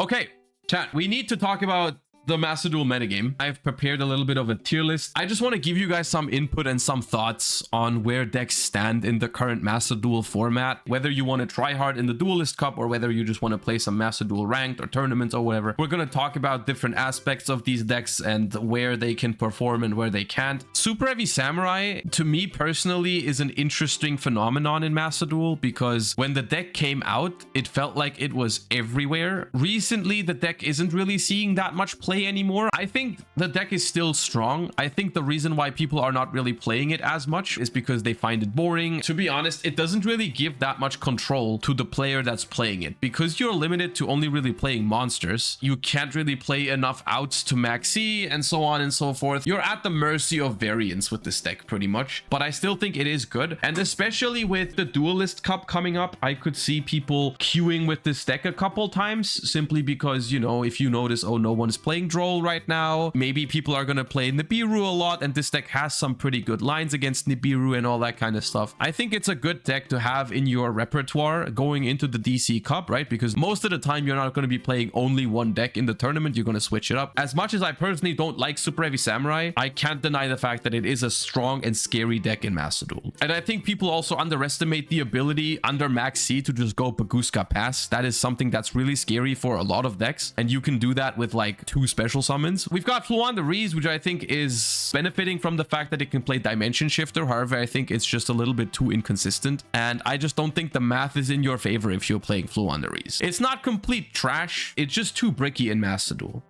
Okay, chat, we need to talk about the Master Duel metagame. I've prepared a little bit of a tier list. I just want to give you guys some input and some thoughts on where decks stand in the current Master Duel format. Whether you want to try hard in the Duelist Cup or whether you just want to play some Master Duel ranked or tournaments or whatever. We're going to talk about different aspects of these decks and where they can perform and where they can't. Super Heavy Samurai, to me personally, is an interesting phenomenon in Master Duel because when the deck came out, it felt like it was everywhere. Recently, the deck isn't really seeing that much play anymore. I think the deck is still strong. I think the reason why people are not really playing it as much is because they find it boring. To be honest, it doesn't really give that much control to the player that's playing it. Because you're limited to only really playing monsters, you can't really play enough outs to max C and so on and so forth. You're at the mercy of variance with this deck pretty much, but I still think it is good. And especially with the Duelist Cup coming up, I could see people queuing with this deck a couple times simply because, you know, if you notice, oh, no one's playing Droll right now, maybe people are going to play Nibiru a lot, and this deck has some pretty good lines against Nibiru and all that kind of stuff. I think it's a good deck to have in your repertoire going into the DC Cup, right? Because most of the time you're not going to be playing only one deck in the tournament, you're going to switch it up. As much as I personally don't like Super Heavy Samurai, I can't deny the fact that it is a strong and scary deck in Master Duel. And I think people also underestimate the ability under Max C to just go Baguska Pass. That is something that's really scary for a lot of decks, and you can do that with like 2 special summons. We've got Fluan the Reese, which I think is benefiting from the fact that it can play Dimension Shifter. However, I think it's just a little bit too inconsistent, and I just don't think the math is in your favor if you're playing Fluan the Reese. It's not complete trash, it's just too bricky in Master Duel.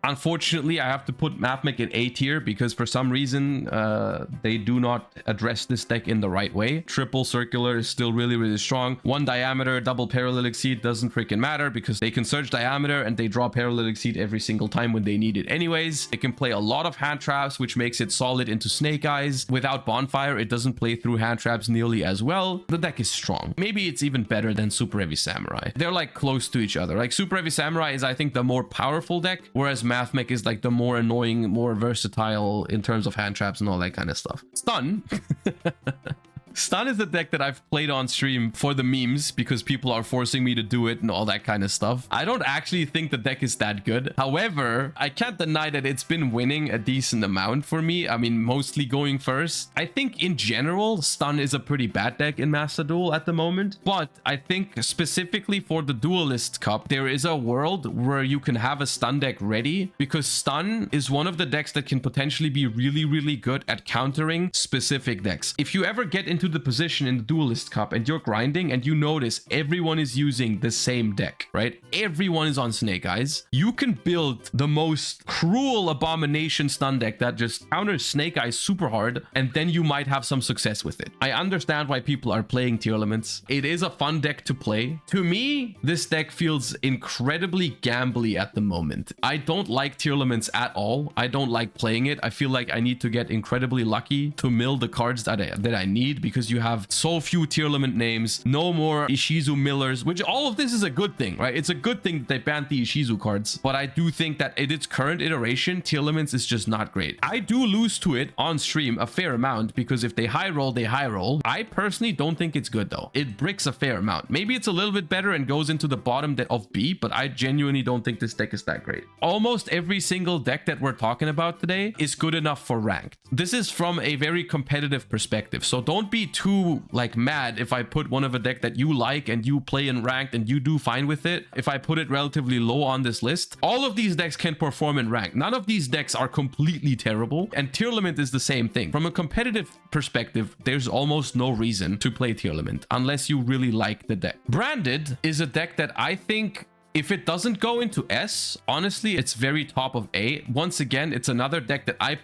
Unfortunately, I have to put Mathmech in A tier because for some reason they do not address this deck in the right way. Triple Circular is still really, really strong. 1 Diameter, double Paralytic Seed doesn't freaking matter because they can search Diameter and they draw Paralytic Seed every single time when they need it anyways. It can play a lot of hand traps, which makes it solid into Snake Eyes. Without Bonfire, it doesn't play through hand traps nearly as well. The deck is strong. Maybe it's even better than Super Heavy Samurai. They're like close to each other. Like Super Heavy Samurai is, I think, the more powerful deck, whereas Mathmech is like the more annoying, more versatile in terms of hand traps and all that kind of stuff. Stun. Stun is the deck that I've played on stream for the memes because people are forcing me to do it and all that kind of stuff. I don't actually think the deck is that good. However, I can't deny that it's been winning a decent amount for me. I mean, mostly going first. I think in general, Stun is a pretty bad deck in Master Duel at the moment. But I think specifically for the Duelist Cup, there is a world where you can have a Stun deck ready because Stun is one of the decks that can potentially be really, really good at countering specific decks. If you ever get into the position in the Duelist Cup and you're grinding and you notice everyone is using the same deck, right? Everyone is on Snake Eyes. You can build the most cruel abomination stun deck that just counters Snake Eyes super hard, and then you might have some success with it. I understand why people are playing Tier Elements. It is a fun deck to play. To me, this deck feels incredibly gambly at the moment. I don't like Tier Elements at all. I don't like playing it. I feel like I need to get incredibly lucky to mill the cards that I need, because you have so few tier element names, no more Ishizu Millers, which all of this is a good thing, right? It's a good thing that they banned the Ishizu cards, but I do think that in its current iteration, tier elements is just not great. I do lose to it on stream a fair amount because if they high roll, they high roll. I personally don't think it's good though. It bricks a fair amount. Maybe it's a little bit better and goes into the bottom of B, but I genuinely don't think this deck is that great. Almost every single deck that we're talking about today is good enough for ranked. This is from a very competitive perspective, so don't be too like mad if I put one of a deck that you like and you play in ranked and you do fine with it. If I put it relatively low on this list, all of these decks can perform in ranked. None of these decks are completely terrible, and Tier Element is the same thing. From a competitive perspective, there's almost no reason to play Tier Element unless you really like the deck. Branded is a deck that I think, if it doesn't go into S, honestly, it's very top of A. Once again, it's another deck that I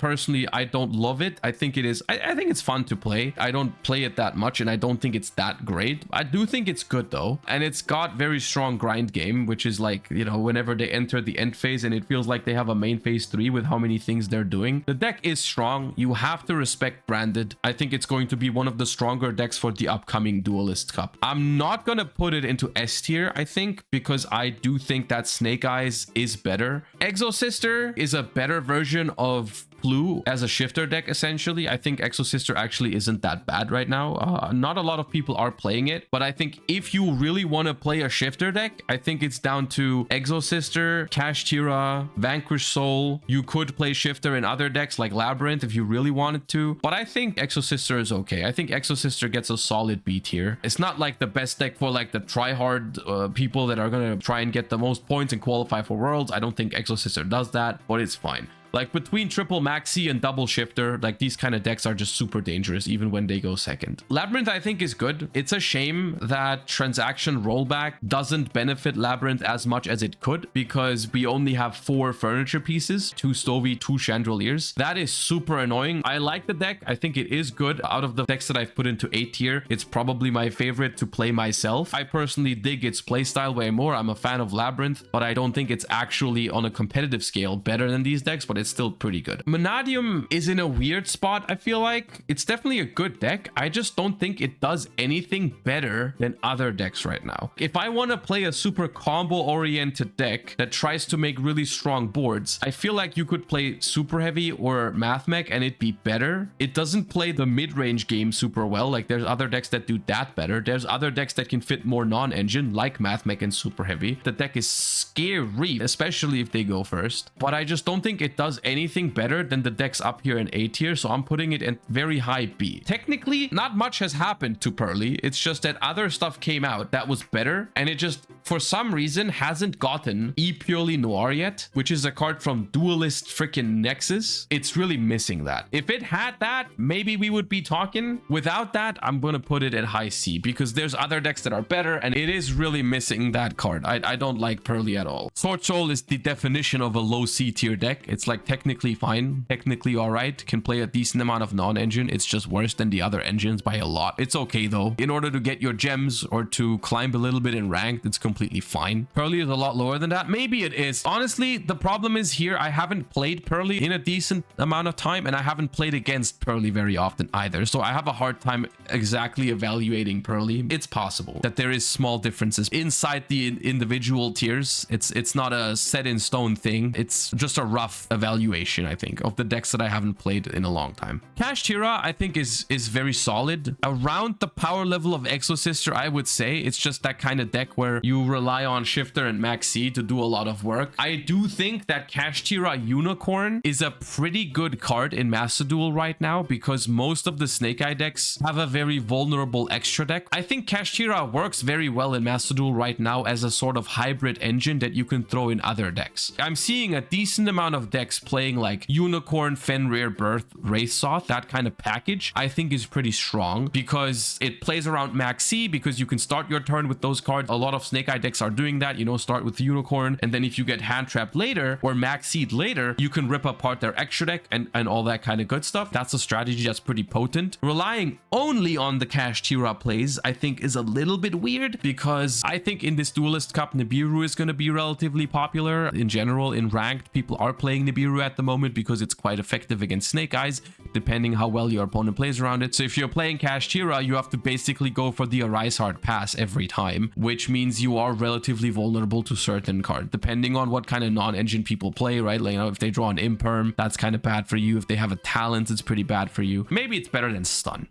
don't love it. I think it is, I think it's fun to play. I don't play it that much and I don't think it's that great. I do think it's good though. And it's got very strong grind game, which is like, you know, whenever they enter the end phase and it feels like they have a main phase 3 with how many things they're doing. The deck is strong. You have to respect Branded. I think it's going to be one of the stronger decks for the upcoming Duelist Cup. I'm not going to put it into S tier, I think, because I do think that Snake Eyes is better. Exo Sister is a better version of Blue as a shifter deck, essentially. I think Exo Sister actually isn't that bad right now. Not a lot of people are playing it, but I think if you really want to play a shifter deck, I think it's down to Exo Sister, Kashtira, Vanquish Soul. You could play shifter in other decks like Labyrinth if you really wanted to, but I think Exo Sister is okay. I think Exo Sister gets a solid B tier. It's not like the best deck for like the try-hard people that are gonna try and get the most points and qualify for Worlds. I don't think Exo Sister does that, but it's fine. Like between triple maxi and double shifter, like these kind of decks are just super dangerous even when they go second. Labyrinth I think is good. It's a shame that transaction rollback doesn't benefit Labyrinth as much as it could, because we only have 4 furniture pieces, 2 Stovey, 2 Chandeliers. That is super annoying. I like the deck. I think it is good. Out of the decks that I've put into A tier, it's probably my favorite to play myself. I personally dig its playstyle way more. I'm a fan of Labyrinth, but I don't think it's actually on a competitive scale better than these decks, but it's still pretty good. Vanadium is in a weird spot. I feel like it's definitely a good deck. I just don't think it does anything better than other decks right now. If I want to play a super combo oriented deck that tries to make really strong boards, I feel like you could play Super Heavy or Mathmech and it'd be better. It doesn't play the mid-range game super well. Like there's other decks that do that better. There's other decks that can fit more non-engine like Mathmech and Super Heavy. The deck is scary, especially if they go first, but I just don't think it does anything better than the decks up here in A tier, so I'm putting it in very high B. Technically, not much has happened to Pearly. It's just that other stuff came out that was better, and it just, for some reason, hasn't gotten Pearly Noir yet, which is a card from Duelist freaking Nexus. It's really missing that. If it had that, maybe we would be talking. Without that, I'm gonna put it at high C, because there's other decks that are better, and it is really missing that card. I don't like Pearly at all. Sword Soul is the definition of a low C tier deck. It's like technically fine, technically all right, can play a decent amount of non-engine. It's just worse than the other engines by a lot. It's okay though. In order to get your gems or to climb a little bit in ranked, it's completely fine. Pearly is a lot lower than that. Maybe it is. Honestly, the problem is here, I haven't played Pearly in a decent amount of time, and I haven't played against Pearly very often either. So I have a hard time exactly evaluating Pearly. It's possible that there is small differences inside the individual tiers. It's not a set in stone thing. It's just a rough evaluation, I think, of the decks that I haven't played in a long time. Kashtira, I think, is very solid. Around the power level of Exo Sister, I would say. It's just that kind of deck where you rely on Shifter and Max C to do a lot of work. I do think that Kashtira Unicorn is a pretty good card in Master Duel right now, because most of the Snake Eye decks have a very vulnerable extra deck. I think Kashtira works very well in Master Duel right now as a sort of hybrid engine that you can throw in other decks. I'm seeing a decent amount of decks playing like Unicorn, Fenrir, Birth, Wraithsoth. That kind of package I think is pretty strong, because it plays around Max C, because you can start your turn with those cards. A lot of Snake Eye decks are doing that, you know, start with Unicorn, and then if you get hand trapped later or Max Seed later, you can rip apart their extra deck and all that kind of good stuff. That's a strategy that's pretty potent. Relying only on the Kashtira plays, I think, is a little bit weird, because I think in this Duelist Cup, Nibiru is going to be relatively popular. In general, in ranked, people are playing Nibiru at the moment because it's quite effective against Snake Eyes, depending how well your opponent plays around it. So if you're playing Kashtira, you have to basically go for the Arise Hard pass every time, which means you are relatively vulnerable to certain cards, depending on what kind of non-engine people play, right? Like, you know, if they draw an Imperm, that's kind of bad for you. If they have a Talent, it's pretty bad for you. Maybe it's better than Stun.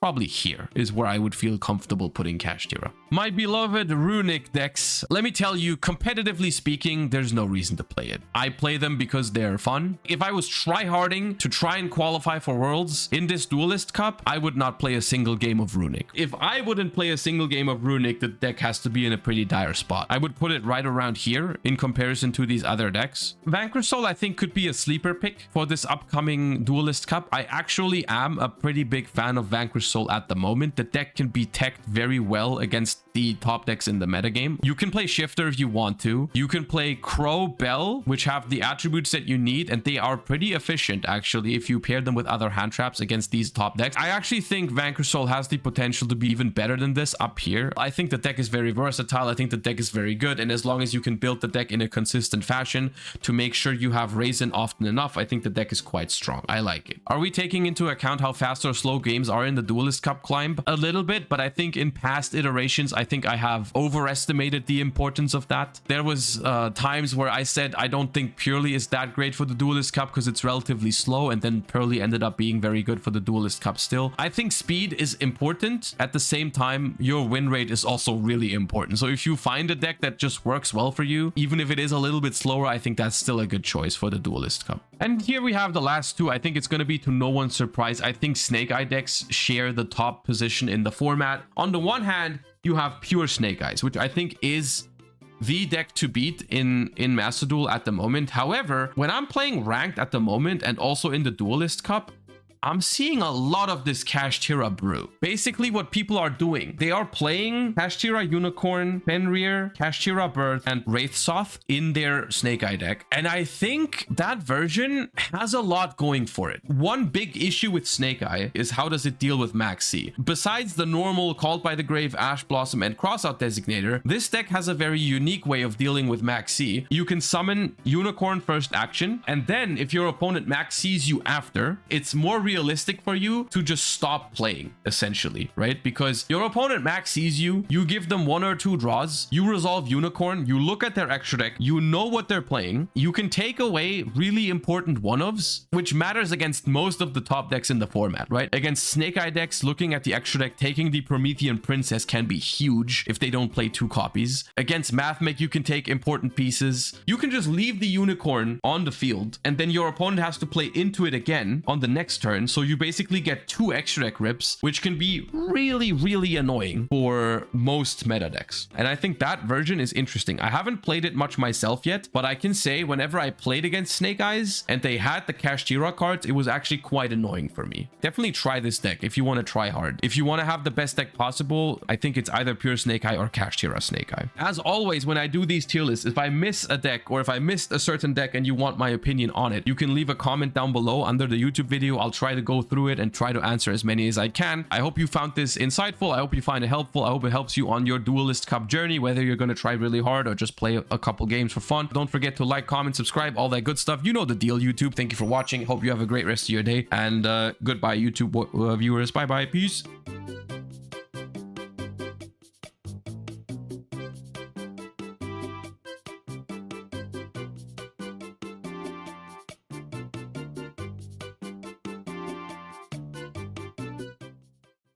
Probably here is where I would feel comfortable putting Kashtira. My beloved Runic decks. Let me tell you, competitively speaking, there's no reason to play it. I play them because they're fun. If I was tryharding to try and qualify for Worlds in this Duelist Cup, I would not play a single game of Runic. If I wouldn't play a single game of Runic, the deck has to be in a pretty dire spot. I would put it right around here in comparison to these other decks. Vanquish Soul, I think, could be a sleeper pick for this upcoming Duelist Cup. I actually am a pretty big fan of Vanquish Soul at the moment. The deck can be teched very well against the top decks in the metagame. You can play Shifter if you want to. You can play Crow, Bell, which have the attributes that you need, and they are pretty efficient, actually, if you pair them with other hand traps against these top decks. I actually think Vanquish Soul has the potential to be even better than this up here. I think the deck is very versatile. I think the deck is very good, and as long as you can build the deck in a consistent fashion to make sure you have Raisin often enough, I think the deck is quite strong. I like it. Are we taking into account how fast or slow games are in the Duelist Cup climb? A little bit, but I think in past iterations, I I think I have overestimated the importance of that. There was times where I said I don't think Pearly is that great for the Duelist Cup because it's relatively slow, and then Pearly ended up being very good for the Duelist Cup still. I think speed is important. At the same time, your win rate is also really important. So if you find a deck that just works well for you, even if it is a little bit slower, I think that's still a good choice for the Duelist Cup. And here we have the last two. I think it's going to be to no one's surprise. I think Snake Eye decks share the top position in the format. On the one hand, you have pure Snake Eyes, which I think is the deck to beat in Master Duel at the moment. However, when I'm playing ranked at the moment and also in the Duelist Cup, I'm seeing a lot of this Kashtira brew. Basically, what people are doing, they are playing Kashtira Unicorn, Fenrir, Kashtira Birth, and Wraithsoth in their Snake Eye deck. And I think that version has a lot going for it. One big issue with Snake Eye is how does it deal with Max C? Besides the normal Called by the Grave, Ash Blossom, and Crossout Designator, this deck has a very unique way of dealing with Max C. You can summon Unicorn first action, and then if your opponent Max Cs you after, it's more realistic for you to just stop playing, essentially, right? Because your opponent Max sees you, you give them 1 or 2 draws, you resolve Unicorn, you look at their extra deck, you know what they're playing, you can take away really important one-ofs, which matters against most of the top decks in the format, right? Against Snake Eye decks, looking at the extra deck, taking the Promethean Princess can be huge if they don't play 2 copies. Against Mathmech, you can take important pieces. You can just leave the Unicorn on the field, and then your opponent has to play into it again on the next turn. So you basically get 2 extra deck rips, which can be really, really annoying for most meta decks. And I think that version is interesting. I haven't played it much myself yet, but I can say whenever I played against Snake Eyes and they had the Kashtira cards, it was actually quite annoying for me. Definitely try this deck if you want to try hard. If you want to have the best deck possible, I think it's either pure Snake Eye or Kashtira Snake Eye. As always, when I do these tier lists, if I miss a deck or if I missed a certain deck and you want my opinion on it, you can leave a comment down below under the YouTube video. I'll try to go through it and try to answer as many as I can. I hope you found this insightful. I hope you find it helpful. I hope it helps you on your Duelist Cup journey, whether you're going to try really hard or just play a couple games for fun. Don't forget to like, comment, subscribe, all that good stuff. You know the deal, YouTube. Thank you for watching. Hope you have a great rest of your day, and goodbye, YouTube viewers. Bye bye. Peace.